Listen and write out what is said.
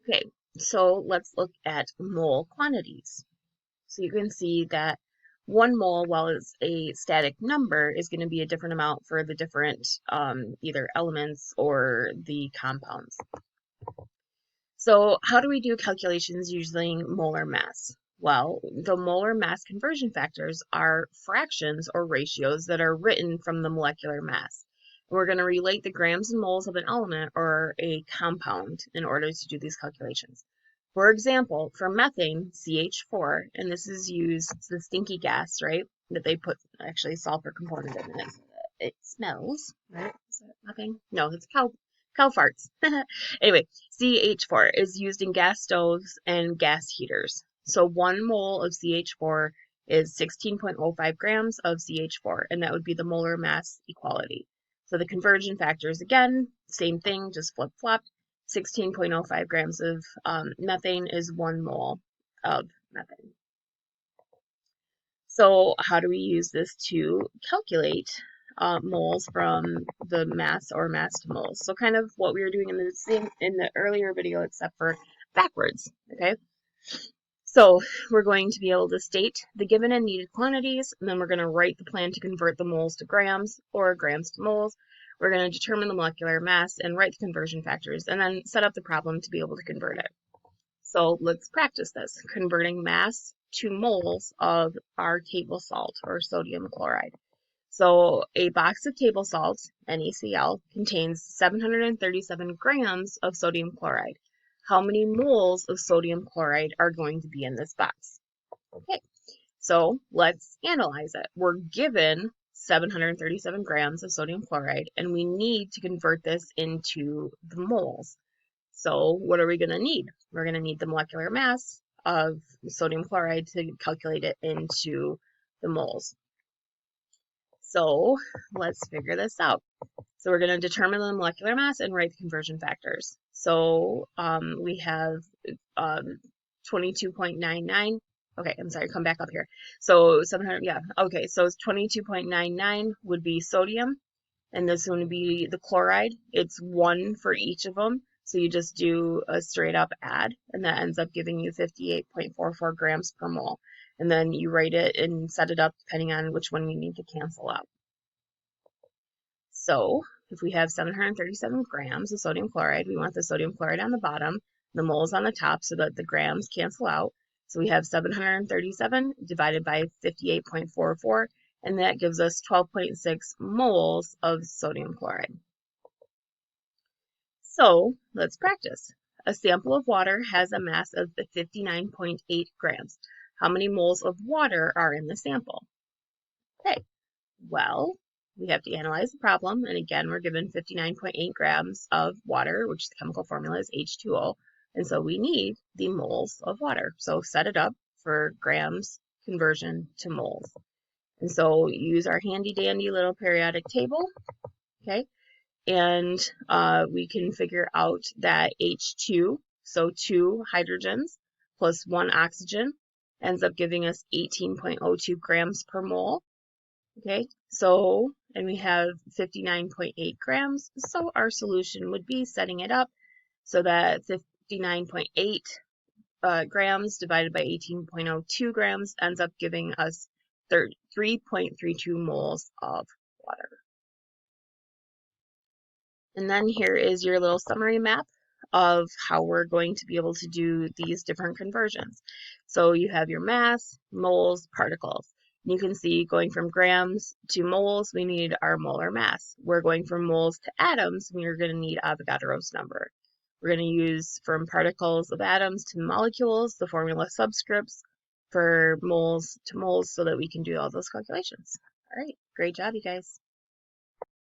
Okay, so let's look at mole quantities. So you can see that 1 mole, while it's a static number, is going to be a different amount for the different either elements or the compounds. So how do we do calculations using molar mass? Well, the molar mass conversion factors are fractions or ratios that are written from the molecular mass. We're going to relate the grams and moles of an element or a compound in order to do these calculations. For example, for methane, CH4, and this is used, it's the stinky gas, right, that they put actually sulfur component in it. It smells, right? Is that methane? No, it's cow farts. Anyway, CH4 is used in gas stoves and gas heaters. So 1 mole of CH4 is 16.05 grams of CH4, and that would be the molar mass equality. So the conversion factors, again, same thing, just flip-flop. 16.05 grams of methane is 1 mole of methane. So how do we use this to calculate moles from the mass or mass to moles? So kind of what we were doing in the earlier video, except for backwards, okay? So we're going to be able to state the given and needed quantities, and then we're going to write the plan to convert the moles to grams or grams to moles. We're going to determine the molecular mass and write the conversion factors, and then set up the problem to be able to convert it. So let's practice this, converting mass to moles of our table salt or sodium chloride. So a box of table salt, NaCl, contains 737 grams of sodium chloride. How many moles of sodium chloride are going to be in this box? Okay, so let's analyze it. We're given 737 grams of sodium chloride, and we need to convert this into the moles. So what are we going to need? We're going to need the molecular mass of sodium chloride to calculate it into the moles. So let's figure this out. So we're going to determine the molecular mass and write the conversion factors. So we have 22.99. Okay, I'm sorry, come back up here. So 700, yeah, okay, so 22.99 would be sodium, and this one would be the chloride. It's 1 for each of them. So you just do a straight up add, and that ends up giving you 58.44 grams per mole. And then you write it and set it up depending on which one you need to cancel out. So if we have 737 grams of sodium chloride, we want the sodium chloride on the bottom, the moles on the top so that the grams cancel out. So we have 737 divided by 58.44, and that gives us 12.6 moles of sodium chloride. So let's practice. A sample of water has a mass of 59.8 grams. How many moles of water are in the sample? Okay, well, we have to analyze the problem, and again, we're given 59.8 grams of water, which the chemical formula is H2O, and so we need the moles of water. So set it up for grams conversion to moles. And so use our handy dandy little periodic table, okay? And we can figure out that H2, so 2 hydrogens plus 1 oxygen, ends up giving us 18.02 grams per mole. Okay, so, and we have 59.8 grams, so our solution would be setting it up so that 59.8 grams divided by 18.02 grams ends up giving us 3.32 moles of water. And then here is your little summary map of how we're going to be able to do these different conversions. So you have your mass, moles, particles. You can see going from grams to moles, we need our molar mass. We're going from moles to atoms, we're going to need Avogadro's number. We're going to use from particles of atoms to molecules, the formula subscripts for moles to moles so that we can do all those calculations. All right, great job, you guys.